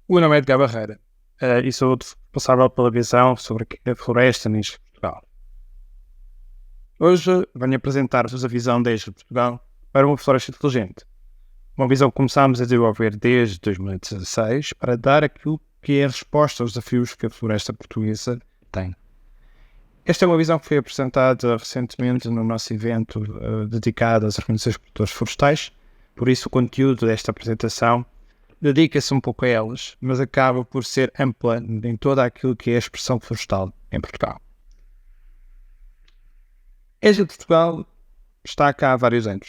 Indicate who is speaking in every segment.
Speaker 1: O meu nome é Edgar Barreira e sou responsável pela visão sobre a floresta em Portugal. Hoje venho apresentar-vos a visão da ESG Portugal para uma floresta inteligente. Uma visão que começámos a desenvolver desde 2016 para dar aquilo que é a resposta aos desafios que a floresta portuguesa tem. Esta é uma visão que foi apresentada recentemente no nosso evento dedicado às organizações de produtores florestais, por isso o conteúdo desta apresentação dedica-se um pouco a elas, mas acaba por ser ampla em toda aquilo que é a expressão florestal em Portugal. A ESG Portugal está cá há vários anos.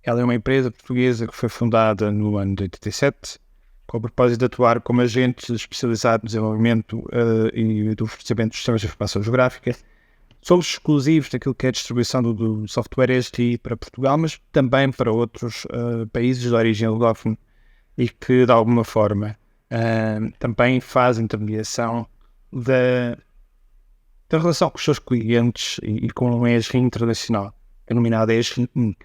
Speaker 1: Ela é uma empresa portuguesa que foi fundada no ano de 87, com o propósito de atuar como agente especializado no desenvolvimento e do oferecimento de sistemas de informação geográfica. Somos exclusivos daquilo que é a distribuição do software ESG para Portugal, mas também para outros países de origem lusófona e que, de alguma forma, também faz intermediação da relação com os seus clientes e com a ESG internacional, denominada ESG Inc.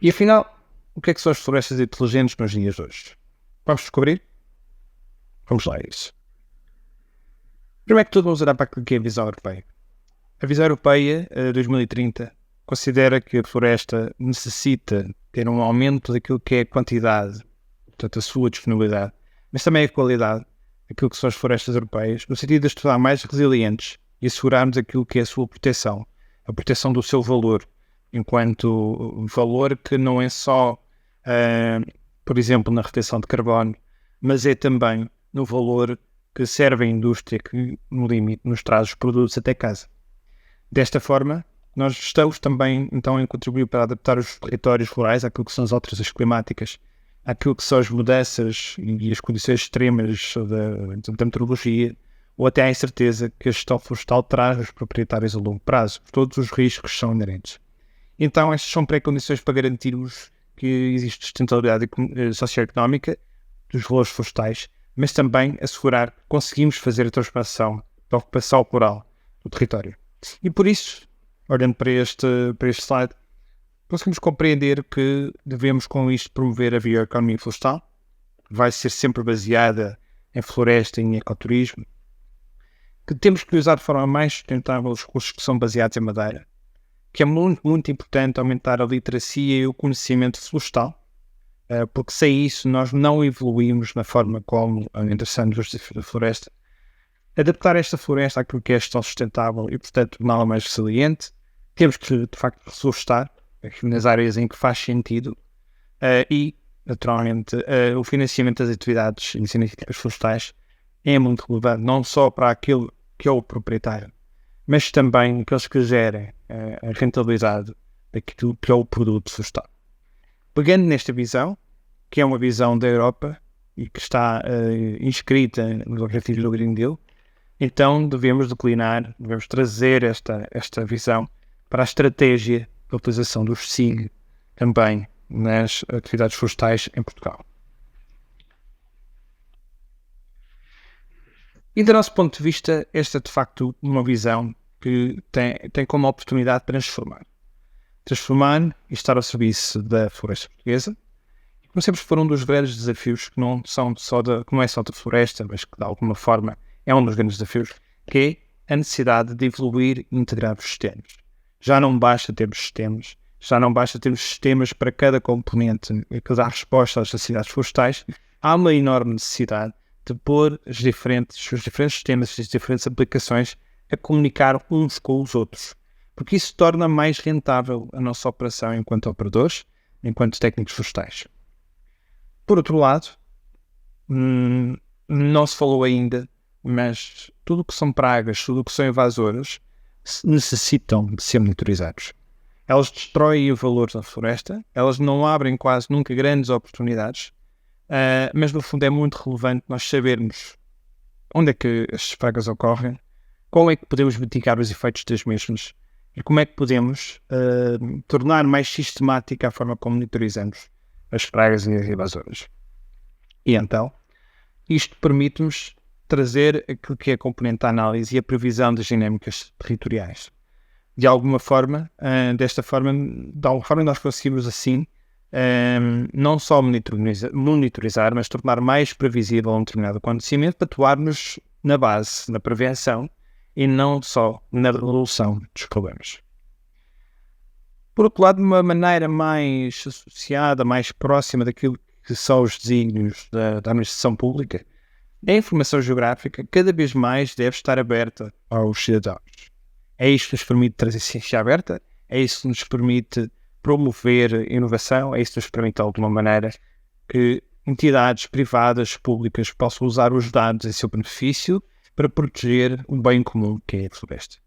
Speaker 1: E afinal, o que é que são as florestas inteligentes nos dias de hoje? Vamos descobrir? Vamos lá a isso. Primeiro que tudo, vamos olhar para aquilo que é a visão europeia. A visão europeia, 2030, considera que a floresta necessita ter um aumento daquilo que é a quantidade, portanto a sua disponibilidade, mas também a qualidade daquilo que são as florestas europeias, no sentido de as tornar mais resilientes e assegurarmos aquilo que é a sua proteção, a proteção do seu valor, enquanto valor que não é só, por exemplo, na retenção de carbono, mas é também no valor que serve à indústria que, no limite, nos traz os produtos até casa. Desta forma, nós estamos também, então, em contribuir para adaptar os territórios rurais àquilo que são as alterações climáticas, àquilo que são as mudanças e as condições extremas da meteorologia, ou até à incerteza que a gestão florestal traz aos proprietários a longo prazo, todos os riscos são inerentes. Então, estas são pré-condições para garantirmos que existe sustentabilidade socioeconómica dos valores florestais, mas também assegurar que conseguimos fazer a transformação da ocupação rural do território. E por isso, olhando para este slide, conseguimos compreender que devemos com isto promover a bioeconomia florestal, que vai ser sempre baseada em floresta e em ecoturismo, que temos que usar de forma mais sustentável os recursos que são baseados em madeira, que é muito, muito importante aumentar a literacia e o conhecimento florestal, porque sem isso nós não evoluímos na forma como endereçamos os desafios da floresta. Adaptar esta floresta àquilo que é gestão sustentável e, portanto, torná-la mais resiliente. Temos que, de facto, reflorestar aqui nas áreas em que faz sentido e, naturalmente, o financiamento das atividades e iniciativas florestais é muito relevante, não só para aquele que é o proprietário, mas também aqueles que gerem a rentabilidade daquilo que é o produto florestal. Pegando nesta visão, que é uma visão da Europa e que está inscrita nos objetivos do Green Deal, então devemos trazer esta visão para a estratégia de utilização dos SIG também nas atividades florestais em Portugal. E do nosso ponto de vista, esta é de facto uma visão que tem como oportunidade transformar e estar ao serviço da floresta portuguesa. E como sempre for um dos grandes desafios que não é só da floresta, mas que de alguma forma é um dos grandes desafios, que é a necessidade de evoluir e integrar os sistemas. Já não basta termos sistemas para cada componente que dá resposta às necessidades florestais. Há uma enorme necessidade de pôr os diferentes sistemas, as diferentes aplicações a comunicar uns com os outros, porque isso torna mais rentável a nossa operação enquanto operadores, enquanto técnicos florestais. Por outro lado, não se falou ainda, mas tudo o que são pragas, tudo o que são invasoras, necessitam de ser monitorizados. Elas destroem o valor da floresta, elas não abrem quase nunca grandes oportunidades, mas no fundo é muito relevante nós sabermos onde é que as pragas ocorrem, como é que podemos mitigar os efeitos das mesmas e como é que podemos tornar mais sistemática a forma como monitorizamos as pragas e as invasoras. E então, isto permite-nos trazer aquilo que é a componente da análise e a previsão das dinâmicas territoriais. De alguma forma, desta forma nós conseguimos assim não só monitorizar, mas tornar mais previsível um determinado acontecimento para atuarmos na base, na prevenção e não só na resolução dos problemas. Por outro lado, de uma maneira mais associada, mais próxima daquilo que são os desígnios da administração pública, a informação geográfica cada vez mais deve estar aberta aos cidadãos. É isto que nos permite trazer ciência aberta, é isso que nos permite promover inovação, é isso que nos permite, de alguma maneira, que entidades privadas, públicas, possam usar os dados em seu benefício para proteger o bem comum que é a floresta.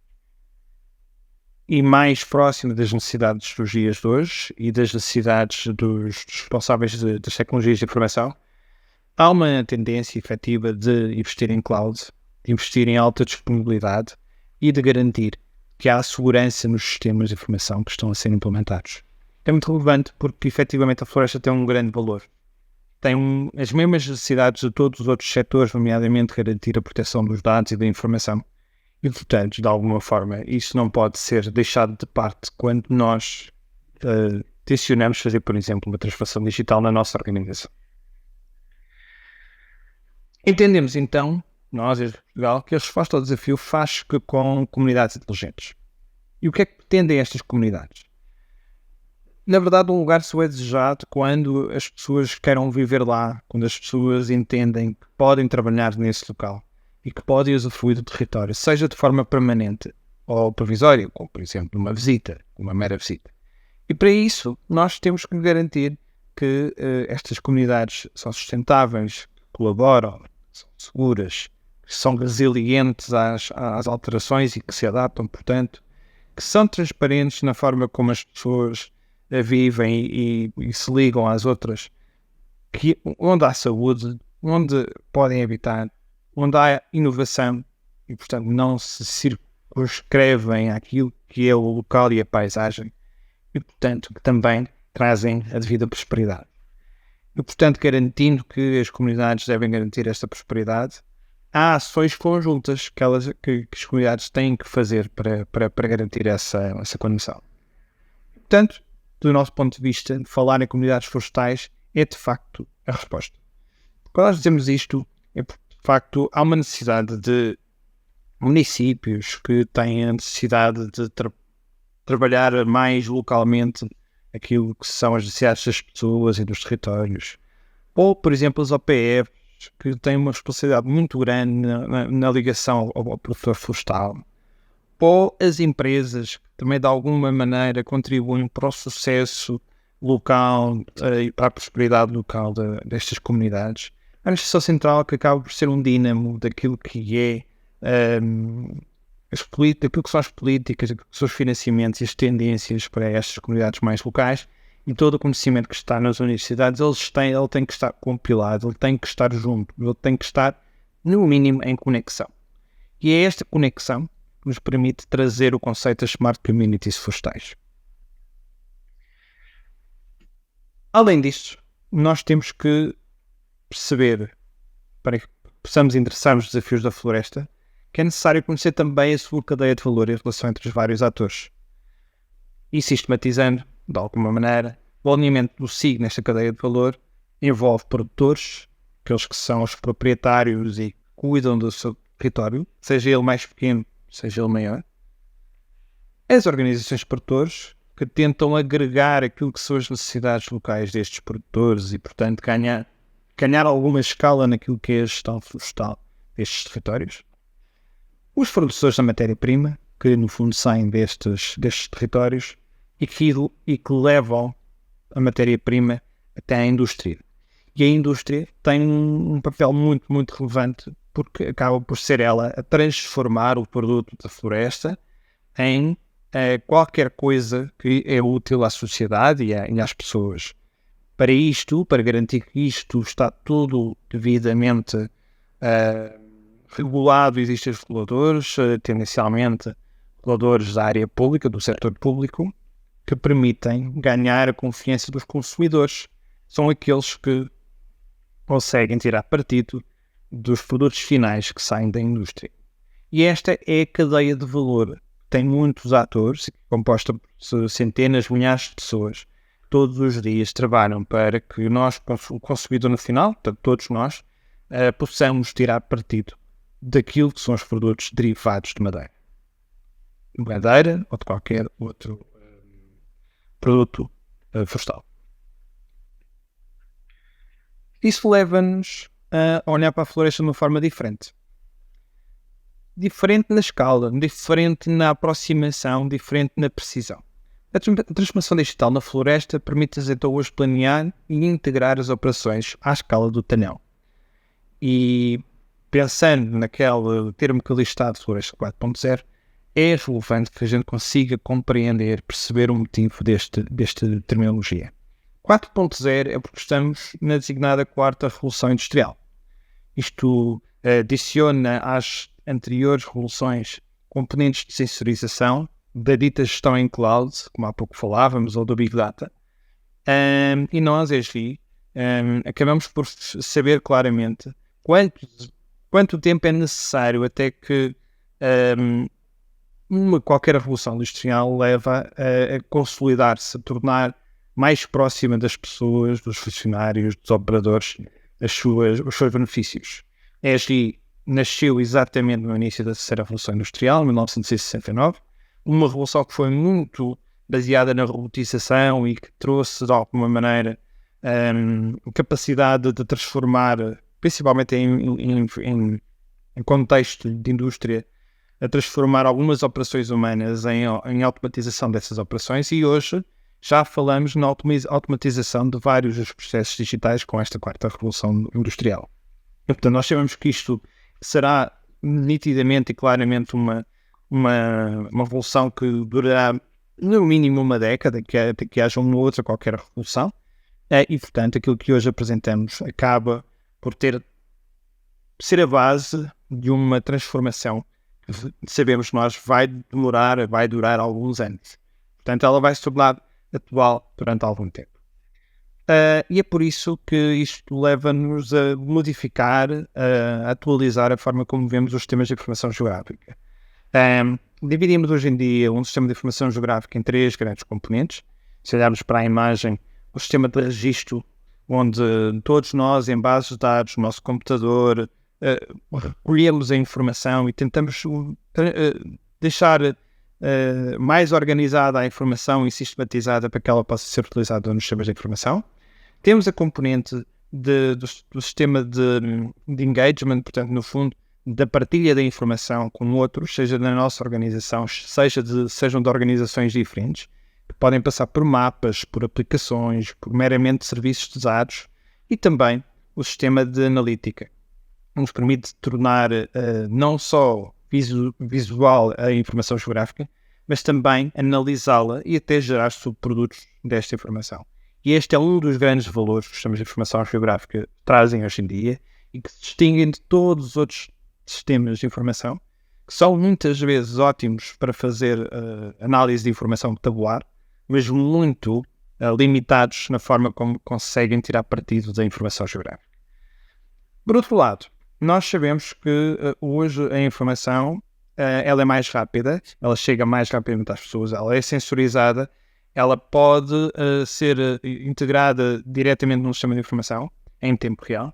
Speaker 1: E mais próximo das necessidades dos dias de hoje e das necessidades dos responsáveis das tecnologias de informação, há uma tendência efetiva de investir em cloud, de investir em alta disponibilidade e de garantir que há segurança nos sistemas de informação que estão a ser implementados. É muito relevante porque efetivamente a floresta tem um grande valor. Tem as mesmas necessidades de todos os outros setores, nomeadamente garantir a proteção dos dados e da informação. E, portanto, de alguma forma, isso não pode ser deixado de parte quando nós tencionamos fazer, por exemplo, uma transformação digital na nossa organização. Entendemos, então, nós, em Portugal, que a resposta ao desafio faz-se com comunidades inteligentes. E o que é que pretendem estas comunidades? Na verdade, um lugar só é desejado quando as pessoas queiram viver lá, quando as pessoas entendem que podem trabalhar nesse local e que podem usufruir do território, seja de forma permanente ou provisória, como, por exemplo, uma visita, uma mera visita. E para isso, nós temos que garantir que estas comunidades são sustentáveis, colaboram, são seguras, são resilientes às alterações e que se adaptam, portanto, que são transparentes na forma como as pessoas vivem e se ligam às outras, onde há saúde, onde podem habitar, onde há inovação e, portanto, não se circunscrevem àquilo que é o local e a paisagem e, portanto, que também trazem a devida prosperidade. E, portanto, garantindo que as comunidades devem garantir esta prosperidade, há ações conjuntas que as comunidades têm que fazer para garantir essa condição. Portanto, do nosso ponto de vista, falar em comunidades florestais é, de facto, a resposta. Quando nós dizemos isto, é porque, de facto, há uma necessidade de municípios que têm a necessidade de trabalhar mais localmente aquilo que são as necessidades das pessoas e dos territórios. Ou, por exemplo, os OPFs, que têm uma responsabilidade muito grande na ligação ao produtor florestal. Ou as empresas, que também de alguma maneira contribuem para o sucesso local e para a prosperidade local destas comunidades. A administração central que acaba por ser um dínamo daquilo que é aquilo que são as políticas, aquilo que são os financiamentos e as tendências para estas comunidades mais locais, e todo o conhecimento que está nas universidades, ele tem que estar compilado, ele tem que estar junto, ele tem que estar, no mínimo, em conexão. E é esta conexão que nos permite trazer o conceito das Smart Communities florestais. Além disto, nós temos que perceber, para que possamos interessar nos desafios da floresta, que é necessário conhecer também a sua cadeia de valor e a relação entre os vários atores. E sistematizando, de alguma maneira, o alinhamento do SIG nesta cadeia de valor envolve produtores, aqueles que são os proprietários e cuidam do seu território, seja ele mais pequeno, seja ele maior. As organizações de produtores, que tentam agregar aquilo que são as necessidades locais destes produtores e, portanto, ganhar alguma escala naquilo que é a gestão florestal destes territórios. Os fornecedores da matéria-prima, que no fundo saem destes territórios e que levam a matéria-prima até à indústria. E a indústria tem um papel muito, muito relevante porque acaba por ser ela a transformar o produto da floresta em qualquer coisa que é útil à sociedade e às pessoas. Para isto, para garantir que isto está tudo devidamente regulado, existem reguladores, tendencialmente reguladores da área pública, do setor público, que permitem ganhar a confiança dos consumidores. São aqueles que conseguem tirar partido dos produtos finais que saem da indústria. E esta é a cadeia de valor. Tem muitos atores, composta por centenas, milhares de pessoas, todos os dias trabalham para que nós, o consumidor no final, portanto todos nós, possamos tirar partido daquilo que são os produtos derivados de madeira ou de qualquer outro produto florestal. Isso leva-nos a olhar para a floresta de uma forma diferente. Diferente na escala, diferente na aproximação, diferente na precisão. A transformação digital na floresta permite-nos então hoje planear e integrar as operações à escala do talhão. E pensando naquele termo que ali está de Floresta 4.0, é relevante que a gente consiga compreender, perceber o motivo desta terminologia. 4.0 é porque estamos na designada quarta revolução industrial. Isto adiciona às anteriores revoluções componentes de sensorização, da dita gestão em cloud, como há pouco falávamos, ou do Big Data. E nós, ESRI, acabamos por saber claramente quanto tempo é necessário até que qualquer revolução industrial leva a consolidar-se, a tornar mais próxima das pessoas, dos funcionários, dos operadores, os seus benefícios. A ESRI nasceu exatamente no início da terceira revolução industrial, em 1969, uma revolução que foi muito baseada na robotização e que trouxe, de alguma maneira, capacidade de transformar, principalmente em contexto de indústria, a transformar algumas operações humanas em automatização dessas operações, e hoje já falamos na automatização de vários dos processos digitais com esta quarta revolução industrial. E, portanto, nós sabemos que isto será nitidamente e claramente uma revolução que durará no mínimo uma década, que haja uma outra qualquer revolução, e portanto aquilo que hoje apresentamos acaba por ser a base de uma transformação que sabemos nós vai durar alguns anos. Portanto, ela vai se tornar atual durante algum tempo. E é por isso que isto leva-nos a modificar, a atualizar a forma como vemos os sistemas de informação geográfica. Dividimos hoje em dia um sistema de informação geográfica em 3 grandes componentes. Se olharmos para a imagem, o sistema de registro, onde todos nós, em bases de dados, no nosso computador, recolhemos a informação e tentamos deixar mais organizada a informação e sistematizada para que ela possa ser utilizada nos sistemas de informação. Temos a componente do sistema de engagement, portanto, no fundo, da partilha da informação com outros, seja na nossa organização, sejam de organizações diferentes, que podem passar por mapas, por aplicações, por meramente serviços de dados, e também o sistema de analítica, que nos permite tornar não só visual a informação geográfica, mas também analisá-la e até gerar subprodutos desta informação. E este é um dos grandes valores que os sistemas de informação geográfica trazem hoje em dia e que se distinguem de todos os outros sistemas de informação, que são muitas vezes ótimos para fazer análise de informação tabular, mas muito limitados na forma como conseguem tirar partido da informação geográfica. Por outro lado, nós sabemos que hoje a informação ela é mais rápida, ela chega mais rapidamente às pessoas, ela é sensorizada, ela pode ser integrada diretamente no sistema de informação em tempo real,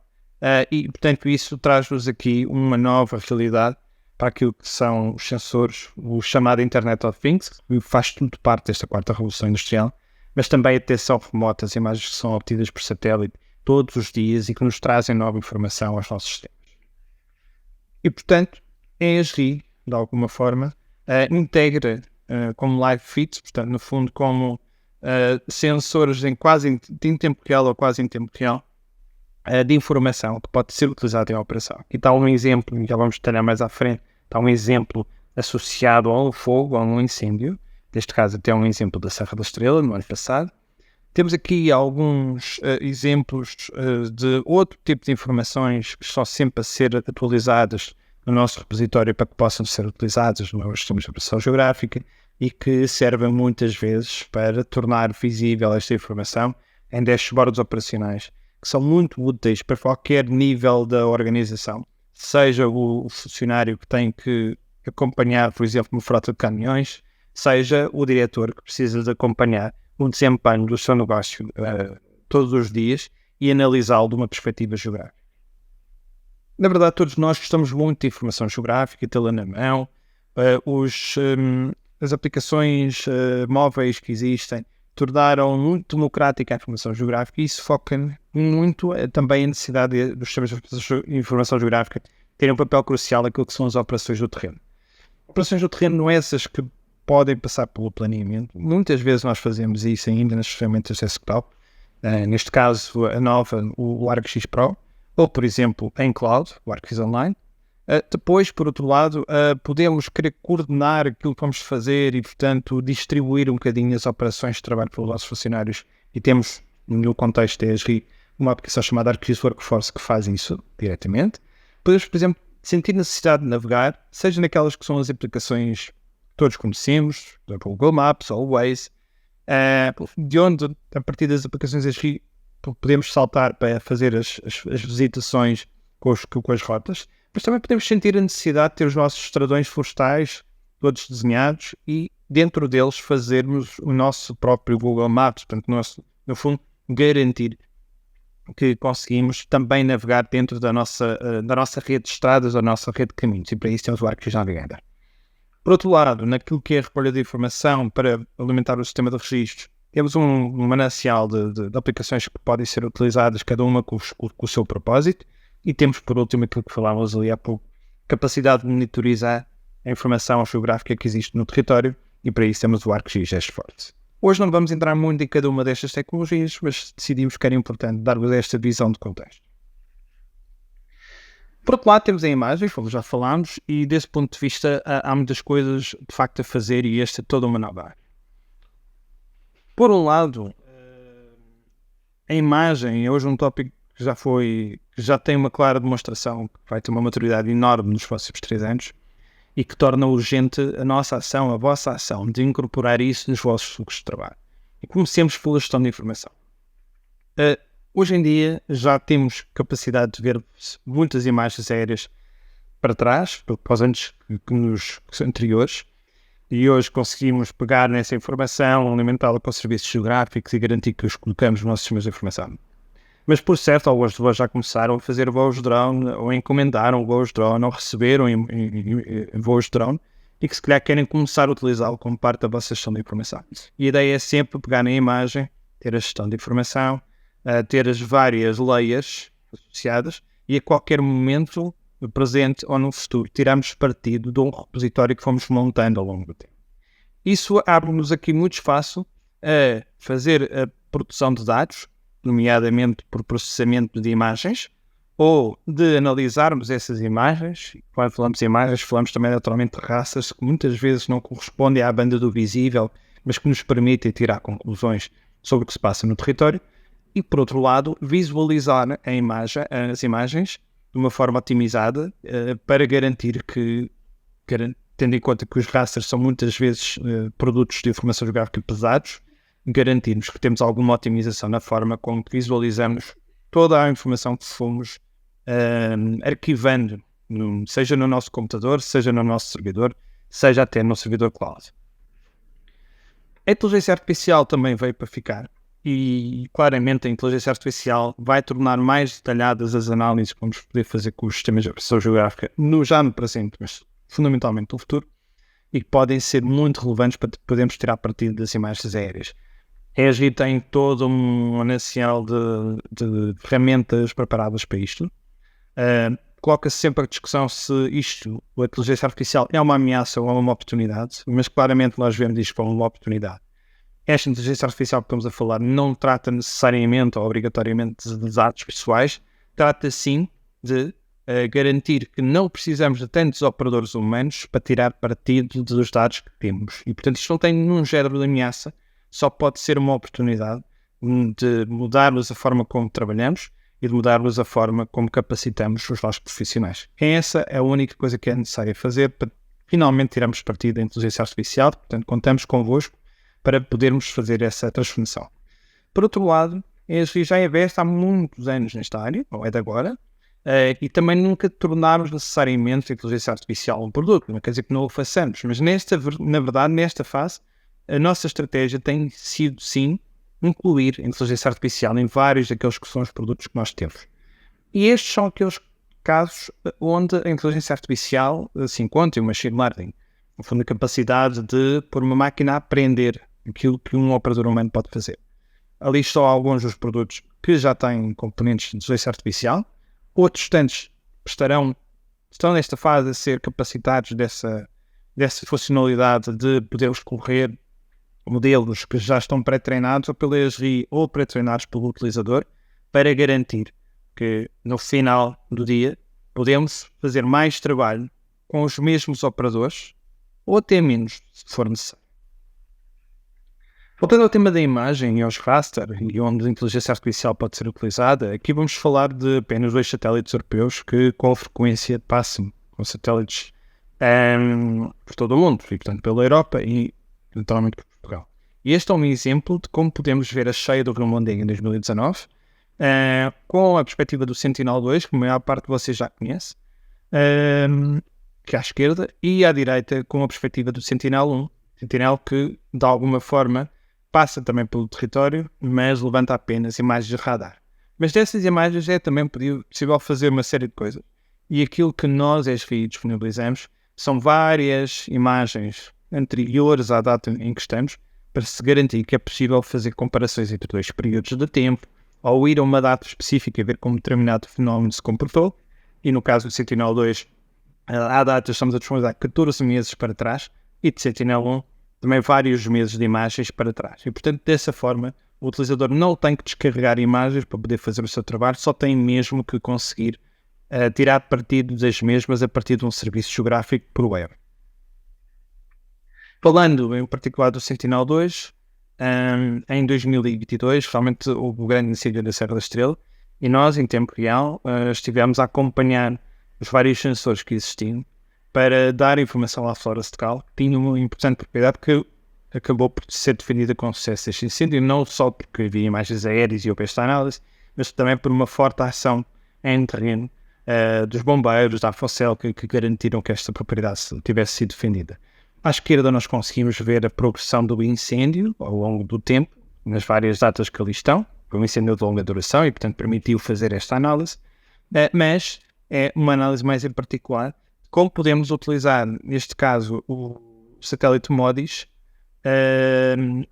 Speaker 1: e portanto isso traz-nos aqui uma nova realidade para aquilo que são os sensores, o chamado Internet of Things, que faz tudo parte desta quarta revolução industrial, mas também a detecção remota, as imagens que são obtidas por satélite todos os dias e que nos trazem nova informação aos nossos sistemas. E portanto, a ESRI, de alguma forma, integra como live feeds, portanto, no fundo, como sensores em tempo real ou quase em tempo real, de informação que pode ser utilizada em operação. Aqui está um exemplo, já vamos detalhar mais à frente, está um exemplo associado a um fogo, a um incêndio, neste caso até um exemplo da Serra da Estrela, no ano passado. Temos aqui alguns exemplos de outro tipo de informações que estão sempre a ser atualizadas no nosso repositório para que possam ser utilizadas nos sistemas de operação geográfica e que servem muitas vezes para tornar visível esta informação em dashboards operacionais, que são muito úteis para qualquer nível da organização, seja o funcionário que tem que acompanhar, por exemplo, uma frota de caminhões, seja o diretor que precisa de acompanhar o desempenho do seu negócio todos os dias e analisá-lo de uma perspectiva geográfica. Na verdade, todos nós gostamos muito de informação geográfica, tê-la na mão. As aplicações móveis que existem tornaram muito democrática a informação geográfica e isso foca muito também a necessidade dos sistemas de informação geográfica terem um papel crucial naquilo que são as operações do terreno. Operações do terreno não essas que podem passar pelo planeamento. Muitas vezes nós fazemos isso ainda nas ferramentas desktop, neste caso a nova, o ArcGIS Pro, ou por exemplo em cloud, o ArcGIS Online. Depois, por outro lado, podemos querer coordenar aquilo que vamos fazer e, portanto, distribuir um bocadinho as operações de trabalho pelos nossos funcionários. E temos, no contexto da ESRI, uma aplicação chamada ArcGIS Workforce que faz isso diretamente. Podemos, por exemplo, sentir necessidade de navegar, seja naquelas que são as aplicações que todos conhecemos, por exemplo, o Google Maps ou o Waze, de onde, a partir das aplicações ESRI, podemos saltar para fazer as visitações com as rotas. Mas também podemos sentir a necessidade de ter os nossos estradões florestais todos desenhados e dentro deles fazermos o nosso próprio Google Maps. Portanto, no fundo, garantir que conseguimos também navegar dentro da nossa rede de estradas, da nossa rede de caminhos. E para isso temos o ArcGIS Navigator. Por outro lado, naquilo que é a recolha de informação para alimentar o sistema de registros, temos um manancial de aplicações que podem ser utilizadas, cada uma com o seu propósito. E temos, por último, aquilo que falávamos ali há pouco, capacidade de monitorizar a informação geográfica que existe no território e para isso temos o ArcGIS GeoForce. Hoje não vamos entrar muito em cada uma destas tecnologias, mas decidimos que era importante dar-vos esta visão de contexto. Por outro lado, temos a imagem, como já falámos, e desse ponto de vista há muitas coisas de facto a fazer e esta é toda uma nova área. Por um lado, a imagem é hoje um tópico que já tem uma clara demonstração, que vai ter uma maturidade enorme nos próximos 3 anos e que torna urgente a nossa ação, a vossa ação, de incorporar isso nos vossos fluxos de trabalho. E comecemos pela gestão de informação. Hoje em dia já temos capacidade de ver muitas imagens aéreas para trás, para os anos anteriores, e hoje conseguimos pegar nessa informação, alimentá-la com serviços geográficos e garantir que os colocamos nos nossos sistemas de informação. Mas, por certo, algumas pessoas já começaram a fazer voos de drone, ou encomendaram voos de drone, ou receberam voos de drone, e que se calhar querem começar a utilizá-lo como parte da vossa gestão de informação. E a ideia é sempre pegar na imagem, ter a gestão de informação, ter as várias layers associadas, e a qualquer momento, no presente ou no futuro, tiramos partido de um repositório que fomos montando ao longo do tempo. Isso abre-nos aqui muito espaço a fazer a produção de dados, nomeadamente por processamento de imagens, ou de analisarmos essas imagens. Quando falamos de imagens, falamos também naturalmente de raças que muitas vezes não correspondem à banda do visível, mas que nos permitem tirar conclusões sobre o que se passa no território. E, por outro lado, visualizar as imagens de uma forma otimizada para garantir que, tendo em conta que os rasters são muitas vezes produtos de informação geográfica pesados, garantirmos que temos alguma otimização na forma como visualizamos toda a informação que fomos arquivando, seja no nosso computador, seja no nosso servidor, seja até no servidor cloud. A inteligência artificial também veio para ficar e claramente a inteligência artificial vai tornar mais detalhadas as análises que vamos poder fazer com os sistemas de informação geográfica já no presente, mas fundamentalmente no futuro, e que podem ser muito relevantes para podermos tirar partido das imagens aéreas. A ESRI tem todo um manancial de ferramentas preparadas para isto. Coloca-se sempre a discussão se a inteligência artificial é uma ameaça ou é uma oportunidade, mas claramente nós vemos isto como uma oportunidade. Esta inteligência artificial que estamos a falar não trata necessariamente ou obrigatoriamente de dados pessoais, trata sim de garantir que não precisamos de tantos operadores humanos para tirar partido dos dados que temos. E portanto isto não tem nenhum género de ameaça, só pode ser uma oportunidade de mudarmos a forma como trabalhamos e de mudarmos a forma como capacitamos os nossos profissionais. Essa é a única coisa que é necessária fazer para finalmente tirarmos partido da inteligência artificial. Portanto, contamos convosco para podermos fazer essa transformação. Por outro lado, a ESRI já investe há muitos anos nesta área, ou é de agora, e também nunca tornámos necessariamente a inteligência artificial um produto. Não quer dizer que não o façamos, mas na verdade, nesta fase, a nossa estratégia tem sido, sim, incluir a inteligência artificial em vários daqueles que são os produtos que nós temos. E estes são aqueles casos onde a inteligência artificial se encontra, e o machine learning, no fundo, a capacidade de pôr uma máquina a aprender aquilo que um operador humano pode fazer. Ali estão alguns dos produtos que já têm componentes de inteligência artificial, outros tantos estão nesta fase a ser capacitados dessa funcionalidade de poder escorrer modelos que já estão pré-treinados ou pela SRI ou pré-treinados pelo utilizador, para garantir que no final do dia podemos fazer mais trabalho com os mesmos operadores ou até menos, se for necessário. Voltando ao tema da imagem e aos raster, e onde a inteligência artificial pode ser utilizada, aqui vamos falar de apenas 2 satélites europeus que com frequência passam com satélites por todo o mundo, e portanto pela Europa e naturalmente por Portugal. E este é um exemplo de como podemos ver a cheia do Rio Mondego em 2019, com a perspectiva do Sentinel-2, que a maior parte de vocês já conhece, que é à esquerda, e à direita com a perspectiva do Sentinel-1, Sentinel que de alguma forma passa também pelo território, mas levanta apenas imagens de radar. Mas dessas imagens é também possível fazer uma série de coisas. E aquilo que nós, SRI, disponibilizamos são várias imagens anteriores à data em que estamos, para se garantir que é possível fazer comparações entre 2 períodos de tempo, ou ir a uma data específica e ver como determinado fenómeno se comportou. E no caso do Sentinel-2, à data estamos a disponibilizar 14 meses para trás, e de Sentinel-1 também vários meses de imagens para trás. E, portanto, dessa forma, o utilizador não tem que descarregar imagens para poder fazer o seu trabalho, só tem mesmo que conseguir tirar partido das mesmas a partir de um serviço geográfico por web. Falando em particular do Sentinel-2, em 2022, realmente houve o grande incêndio da Serra da Estrela, e nós, em tempo real, estivemos a acompanhar os vários sensores que existiam para dar informação à flora secal, que tinha uma importante propriedade que acabou por ser defendida com sucesso este incêndio, não só porque havia imagens aéreas e houve esta análise, mas também por uma forte ação em terreno dos bombeiros, da Afocel, que garantiram que esta propriedade tivesse sido defendida. À esquerda nós conseguimos ver a progressão do incêndio ao longo do tempo, nas várias datas que ali estão. Foi um incêndio de longa duração e, portanto, permitiu fazer esta análise, mas é uma análise mais em particular como podemos utilizar, neste caso, o satélite MODIS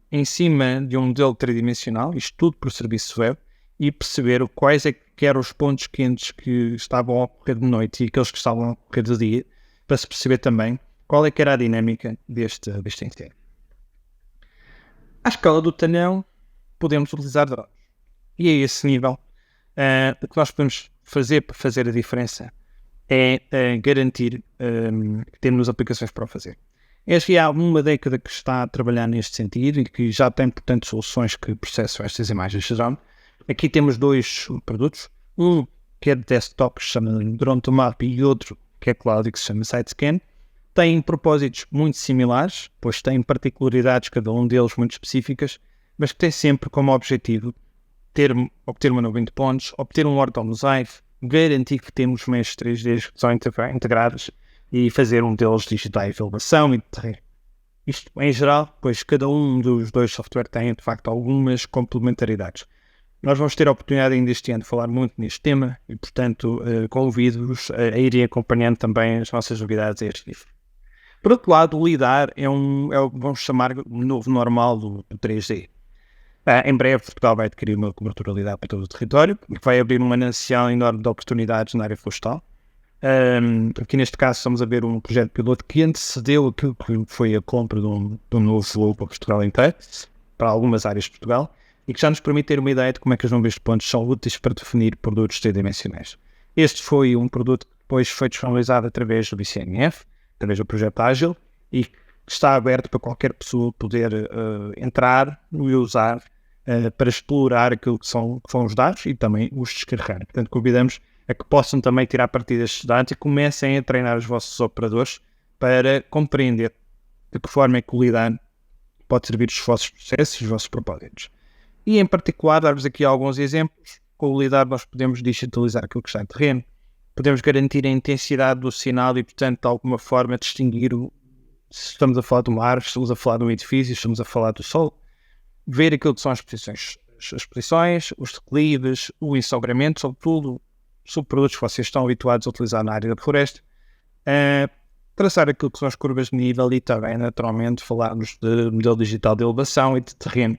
Speaker 1: em cima de um modelo tridimensional, isto tudo por serviço web, e perceber quais é que eram os pontos quentes que estavam a ocorrer de noite e aqueles que estavam a ocorrer de dia, para se perceber também qual é que era a dinâmica deste incêndio. À escala do talhão, podemos utilizar drones. E a esse nível, o que nós podemos fazer para fazer a diferença é garantir que temos aplicações para o fazer. Esta há uma década que está a trabalhar neste sentido e que já tem, portanto, soluções que processam estas imagens de drone. Aqui temos 2 produtos, um que é de desktop, que se chama Drone to Map, e outro que é cloud, que se chama SiteScan. Têm propósitos muito similares, pois têm particularidades, cada um deles muito específicas, mas que tem sempre como objetivo obter uma nuvem de pontos, obter um orthomosaico, garantir que temos meios 3D que são integrados e fazer modelos digitais de elevação e de terreno. Isto em geral, pois cada um dos 2 softwares tem de facto algumas complementaridades. Nós vamos ter a oportunidade ainda este ano de falar muito neste tema e, portanto, convido-vos a irem acompanhando também as nossas novidades a este nível. Por outro lado, o LiDAR é o que vamos chamar o novo normal do 3D. Em breve, Portugal vai adquirir uma cobertura LiDAR para todo o território, que vai abrir um manancial enorme de oportunidades na área florestal. Aqui neste caso estamos a ver um projeto piloto que antecedeu aquilo que foi a compra de um novo voo para Portugal inteiro, para algumas áreas de Portugal, e que já nos permite ter uma ideia de como é que as nuvens de pontos são úteis para definir produtos tridimensionais. Este foi um produto que depois foi disponibilizado através do BCNF, através do projeto Ágil, e está aberto para qualquer pessoa poder entrar e usar para explorar aquilo que são os dados e também os descarregar. Portanto, convidamos a que possam também tirar partido destes dados e comecem a treinar os vossos operadores para compreender de que forma é que o LiDAR pode servir os vossos processos e os vossos propósitos. E, em particular, dar-vos aqui alguns exemplos. Com o LiDAR nós podemos digitalizar aquilo que está em terreno, podemos garantir a intensidade do sinal e, portanto, de alguma forma distinguir se estamos a falar do mar, se estamos a falar de um edifício, se estamos a falar do sol, ver aquilo que são as posições, os declives, o ensobramento, sobretudo subprodutos que vocês estão habituados a utilizar na área da floresta, traçar aquilo que são as curvas de nível e também, naturalmente, falarmos de modelo digital de elevação e de terreno,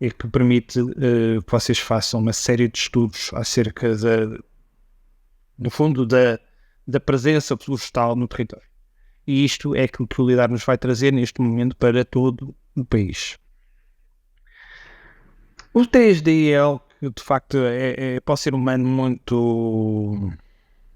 Speaker 1: e que permite que vocês façam uma série de estudos acerca, no fundo, da presença florestal no território. E isto é aquilo que o LIDAR nos vai trazer neste momento para todo o país. O 3DL, que de facto pode ser um ano muito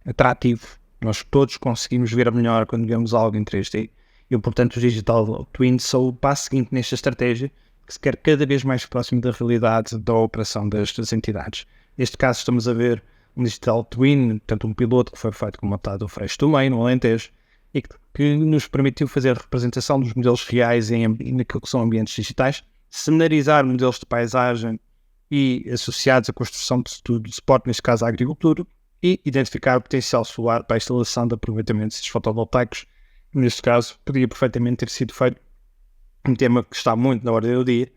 Speaker 1: atrativo. Nós todos conseguimos ver melhor quando vemos algo em 3D. E, portanto, os Digital Twins são o passo seguinte nesta estratégia, que se quer cada vez mais próximo da realidade da operação das entidades. Neste caso, estamos a ver um Digital Twin, portanto, um piloto que foi feito com montado do Freixo do Meio, no Alentejo, e que nos permitiu fazer a representação dos modelos reais naquilo que são ambientes digitais, cenarizar modelos de paisagem e associados à construção de suporte, neste caso a agricultura, e identificar o potencial solar para a instalação de aproveitamentos fotovoltaicos. Neste caso, podia perfeitamente ter sido feito um tema que está muito na ordem do dia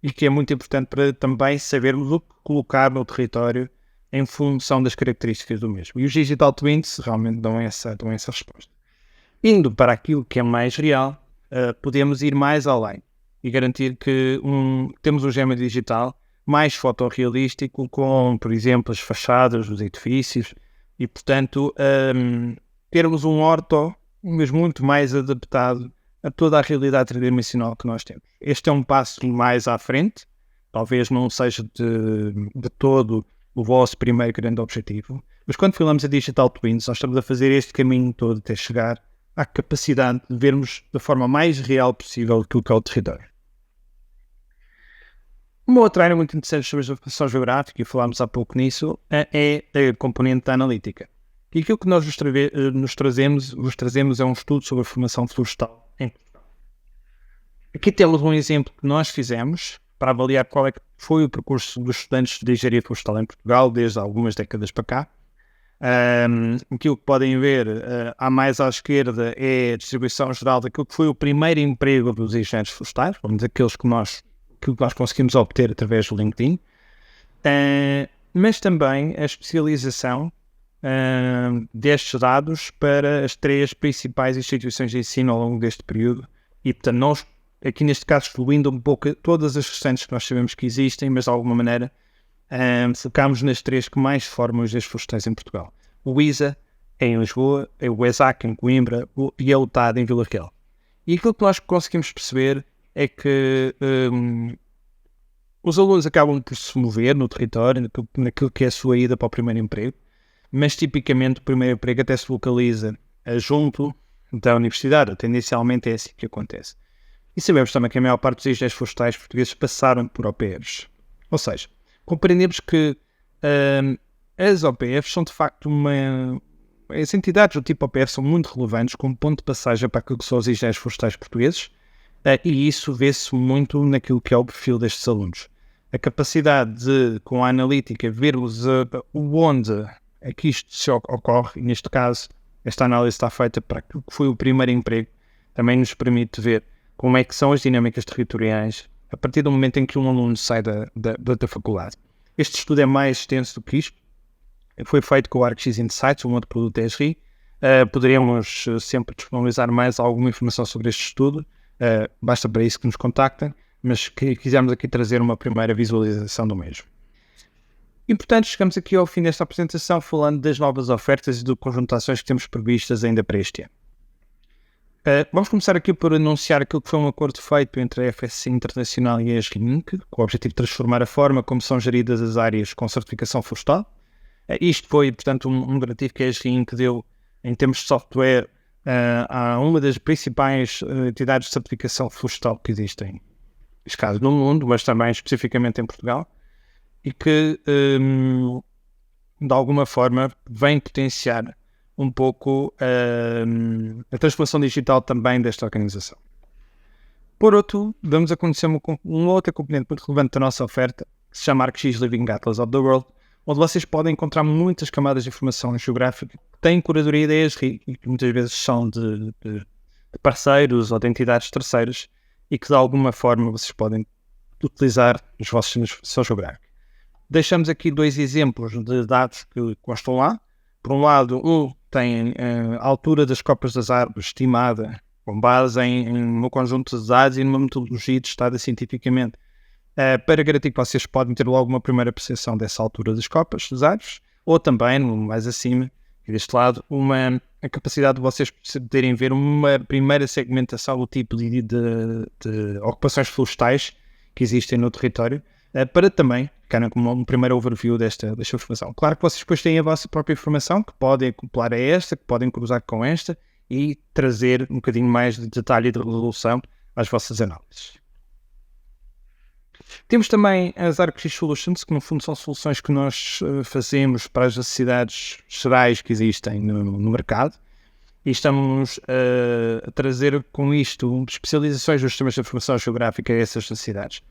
Speaker 1: e que é muito importante para também sabermos o que colocar no território em função das características do mesmo. E os Digital Twins realmente dão essa resposta. Indo para aquilo que é mais real, podemos ir mais além e garantir que temos um gema digital mais fotorrealístico com, por exemplo, as fachadas dos edifícios e, portanto, termos um orto, mas muito mais adaptado a toda a realidade tridimensional que nós temos. Este é um passo mais à frente, talvez não seja de todo o vosso primeiro grande objetivo, mas quando falamos a Digital Twins, nós estamos a fazer este caminho todo até chegar à capacidade de vermos da forma mais real possível aquilo que é o território. Uma outra área muito interessante sobre a informação geográfica, e falámos há pouco nisso, é a componente da analítica. E aquilo que nós vos trazemos é um estudo sobre a formação florestal em Portugal. Aqui temos um exemplo que nós fizemos para avaliar qual é que foi o percurso dos estudantes de engenharia florestal em Portugal desde algumas décadas para cá. Aquilo que podem ver mais à esquerda é a distribuição geral daquilo que foi o primeiro emprego dos engenheiros florestais, vamos dizer, aqueles que nós conseguimos obter através do LinkedIn, mas também a especialização destes dados para as 3 principais instituições de ensino ao longo deste período e, portanto, nós, aqui neste caso, excluindo um pouco todas as restantes que nós sabemos que existem, mas de alguma maneira focámos nas 3 que mais formam os engenheiros florestais em Portugal. O ISA é em Lisboa, o ESAC em Coimbra e a UTAD em Vila Real. E aquilo que nós conseguimos perceber é que os alunos acabam por se mover no território, naquilo que é a sua ida para o primeiro emprego, mas tipicamente o primeiro emprego até se localiza junto da universidade. Tendencialmente é assim que acontece. E sabemos também que a maior parte dos engenheiros florestais portugueses passaram por OPFs. Ou seja, compreendemos que as OPFs são de facto as entidades do tipo OPF são muito relevantes como ponto de passagem para aquilo que são os engenheiros florestais portugueses, e isso vê-se muito naquilo que é o perfil destes alunos. A capacidade de, com a analítica, vermos onde é que isto se ocorre, e neste caso, esta análise está feita para aquilo que foi o primeiro emprego, também nos permite ver como é que são as dinâmicas territoriais a partir do momento em que um aluno sai da faculdade. Este estudo é mais extenso do que isto, foi feito com o ArcGIS Insights, um outro produto da ESRI. Poderíamos sempre disponibilizar mais alguma informação sobre este estudo, basta para isso que nos contactem, mas que quisemos aqui trazer uma primeira visualização do mesmo. E, portanto, chegamos aqui ao fim desta apresentação falando das novas ofertas e do conjunto de ações que temos previstas ainda para este ano. Vamos começar aqui por anunciar aquilo que foi um acordo feito entre a FSC Internacional e a ESRI Inc., com o objetivo de transformar a forma como são geridas as áreas com certificação florestal. Isto foi, portanto, um donativo que a ESRI Inc. deu em termos de software a uma das principais entidades de certificação florestal que existem, neste caso no mundo, mas também especificamente em Portugal, e que de alguma forma vem potenciar um pouco a transformação digital também desta organização. Por outro, vamos a conhecer uma outra componente muito relevante da nossa oferta, que se chama ArcGIS Living Atlas of the World, onde vocês podem encontrar muitas camadas de informação geográfica que têm curadoria da ESRI e que muitas vezes são de parceiros ou de entidades terceiras e que de alguma forma vocês podem utilizar nos vossos sistemas de informação geográfica. Deixamos aqui 2 exemplos de dados que constam lá. Por um lado, tem a altura das copas das árvores estimada com base em um conjunto de dados e numa metodologia testada cientificamente, para garantir que vocês podem ter logo uma primeira percepção dessa altura das copas das árvores, ou também, mais acima, deste lado, a capacidade de vocês poderem ver uma primeira segmentação do tipo de ocupações florestais que existem no território, para também ficarem com um primeiro overview desta informação. Claro que vocês depois têm a vossa própria informação, que podem acoplar a esta, que podem cruzar com esta e trazer um bocadinho mais de detalhe e de resolução às vossas análises. Temos também as ArcGIS Solutions, que no fundo são soluções que nós fazemos para as necessidades gerais que existem no mercado, e estamos a trazer com isto especializações dos sistemas de informação geográfica a essas necessidades.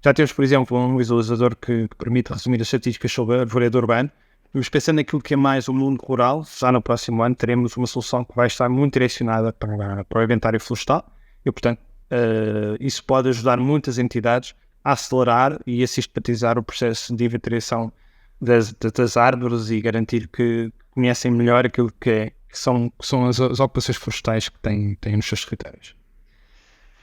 Speaker 1: Já temos, por exemplo, um visualizador que permite resumir as estatísticas sobre arvoredo urbano. Mas pensando naquilo que é mais o mundo rural, já no próximo ano teremos uma solução que vai estar muito direcionada para o inventário florestal e, portanto, isso pode ajudar muitas entidades a acelerar e a sistematizar o processo de inventariação das árvores e garantir que conhecem melhor aquilo que são as ocupações florestais que têm nos seus territórios.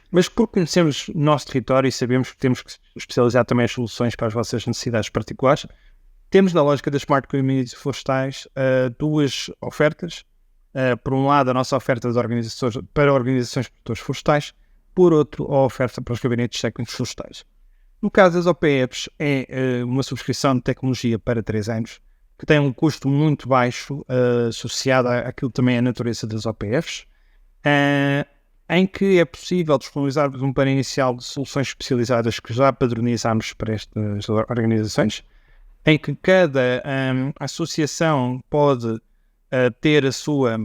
Speaker 1: Mas por conhecermos o nosso território e sabemos que temos que especializar também as soluções para as vossas necessidades particulares, temos na lógica das Smart Communities Florestais 2 ofertas. Por um lado, a nossa oferta para organizações de produtores florestais, por outro, a oferta para os gabinetes técnicos florestais. No caso das OPFs, é uma subscrição de tecnologia para 3 anos, que tem um custo muito baixo, associado àquilo também à natureza das OPFs, em que é possível disponibilizar-vos um plano inicial de soluções especializadas que já padronizamos para estas organizações, em que cada associação pode ter a sua...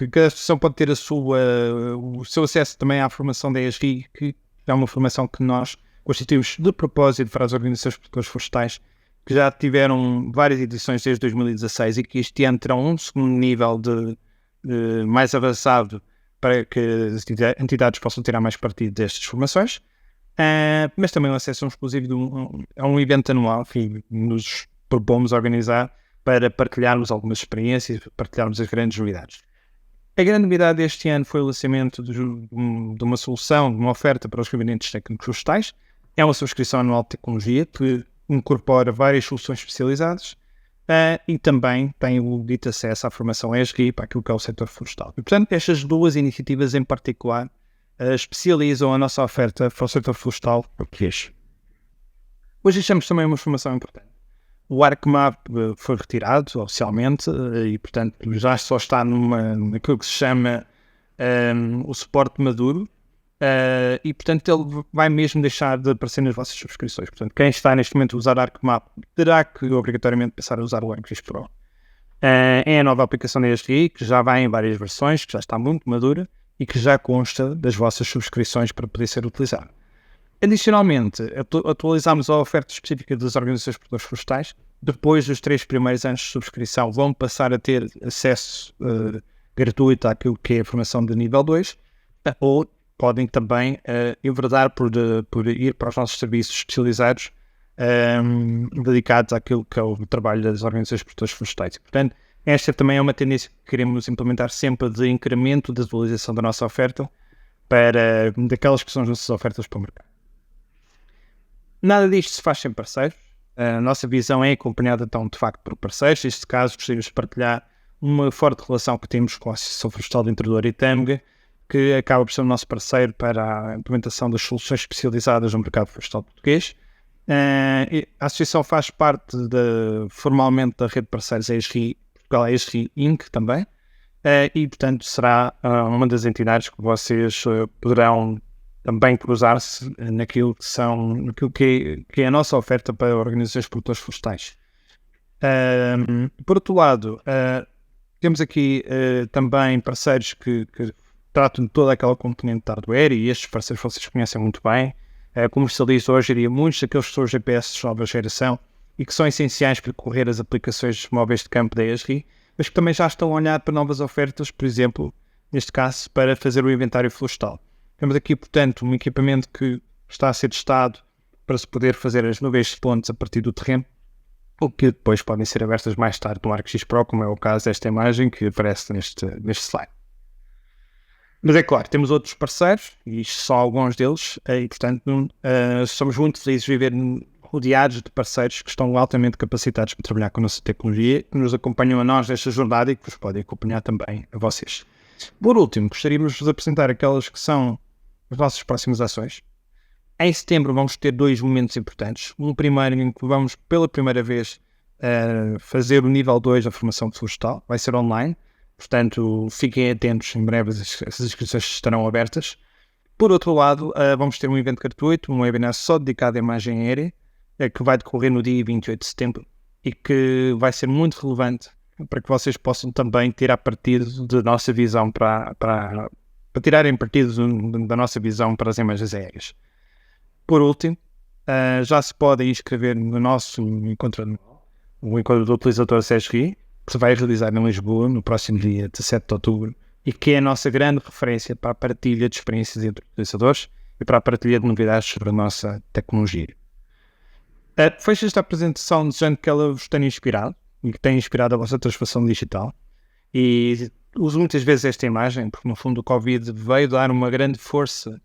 Speaker 1: cada associação pode ter o seu acesso também à formação da ESRI, que é uma formação que nós constituímos de propósito para as organizações de produtores florestais, que já tiveram várias edições desde 2016 e que este ano terão um segundo nível mais avançado para que as entidades possam tirar mais partido destas formações, mas também o acesso exclusivo a um evento anual que nos propomos organizar para partilharmos algumas experiências, partilharmos as grandes novidades. A grande novidade deste ano foi o lançamento de uma solução, de uma oferta para os gabinetes técnicos florestais. É uma subscrição anual de tecnologia que incorpora várias soluções especializadas e também tem o dito acesso à formação ESRI para aquilo que é o setor florestal. E, portanto, estas 2 iniciativas em particular especializam a nossa oferta para o setor florestal português. Hoje deixamos também uma informação importante. O ArcMap foi retirado oficialmente e, portanto, já só está naquilo que se chama o suporte maduro e, portanto, ele vai mesmo deixar de aparecer nas vossas subscrições. Portanto, quem está neste momento a usar ArcMap terá que obrigatoriamente passar a usar o ArcGIS Pro. É a nova aplicação da ESRI, que já vai em várias versões, que já está muito madura e que já consta das vossas subscrições para poder ser utilizado. Adicionalmente, atualizamos a oferta específica das organizações de produtores florestais. Depois dos 3 primeiros anos de subscrição, vão passar a ter acesso gratuito àquilo que é a formação de nível 2, ou podem também enverdar por ir para os nossos serviços especializados dedicados àquilo que é o trabalho das organizações de produtores florestais. Portanto, esta também é uma tendência que queremos implementar sempre de incremento da atualização da nossa oferta para daquelas que são as nossas ofertas para o mercado. Nada disto se faz sem parceiros. A nossa visão é acompanhada, então, de facto, por parceiros. Neste caso, gostaríamos de partilhar uma forte relação que temos com a Associação Florestal de Entrador e Tâmega, que acaba por ser o nosso parceiro para a implementação das soluções especializadas no mercado florestal português. A associação faz parte formalmente da rede de parceiros ESRI, Portugal ESRI Inc. também, e, portanto, será uma das entidades que vocês poderão também cruzar-se naquilo que é a nossa oferta para organizações de produtores florestais. Por outro lado, temos aqui também parceiros que tratam de toda aquela componente de hardware, e estes parceiros vocês conhecem muito bem. Comercializo hoje em dia muitos daqueles sensores GPS de nova geração e que são essenciais para correr as aplicações móveis de campo da ESRI, mas que também já estão a olhar para novas ofertas, por exemplo, neste caso, para fazer o inventário florestal. Temos aqui, portanto, um equipamento que está a ser testado para se poder fazer as nuvens de pontos a partir do terreno, o que depois podem ser abertas mais tarde no ArcGIS Pro, como é o caso desta imagem que aparece neste slide. Mas é claro, temos outros parceiros, e isto são alguns deles, e portanto somos muito felizes de viver rodeados de parceiros que estão altamente capacitados para trabalhar com a nossa tecnologia, que nos acompanham a nós nesta jornada e que vos podem acompanhar também a vocês. Por último, gostaríamos de vos apresentar aquelas que são as nossas próximas ações. Em setembro vamos ter 2 momentos importantes. Um primeiro em que vamos pela primeira vez fazer o nível 2 da formação florestal, vai ser online, portanto fiquem atentos, em breve as inscrições estarão abertas. Por outro lado, vamos ter um evento gratuito, um webinar só dedicado à imagem aérea, que vai decorrer no dia 28 de setembro e que vai ser muito relevante para que vocês possam também tirar partido da nossa visão para tirarem partido da nossa visão para as imagens aéreas. Por último, já se podem inscrever no nosso encontro anual, o encontro do utilizador CSRI, que se vai realizar em Lisboa no próximo dia 17 de outubro e que é a nossa grande referência para a partilha de experiências entre utilizadores e para a partilha de novidades sobre a nossa tecnologia. Fecho esta apresentação desejando que ela vos tenha inspirado e que tenha inspirado a vossa transformação digital. E uso muitas vezes esta imagem porque, no fundo, o Covid veio dar uma grande força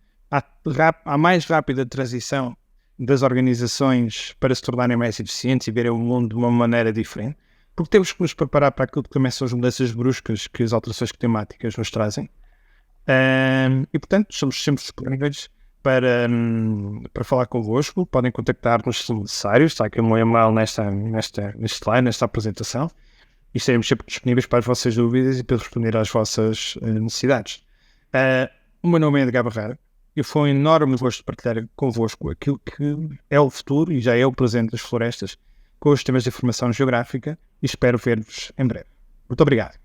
Speaker 1: à mais rápida transição das organizações para se tornarem mais eficientes e verem o mundo de uma maneira diferente. Porque temos que nos preparar para aquilo que também são as mudanças bruscas que as alterações climáticas nos trazem. E, portanto, somos sempre disponíveis para falar convosco. Podem contactar-nos se necessário. Está aqui o meu e-mail neste slide, nesta apresentação. E estaremos sempre disponíveis para as vossas dúvidas e para responder às vossas necessidades. O meu nome é Edgar Barreira e foi um enorme gosto de partilhar convosco aquilo que é o futuro e já é o presente das florestas com os temas de informação geográfica e espero ver-vos em breve. Muito obrigado.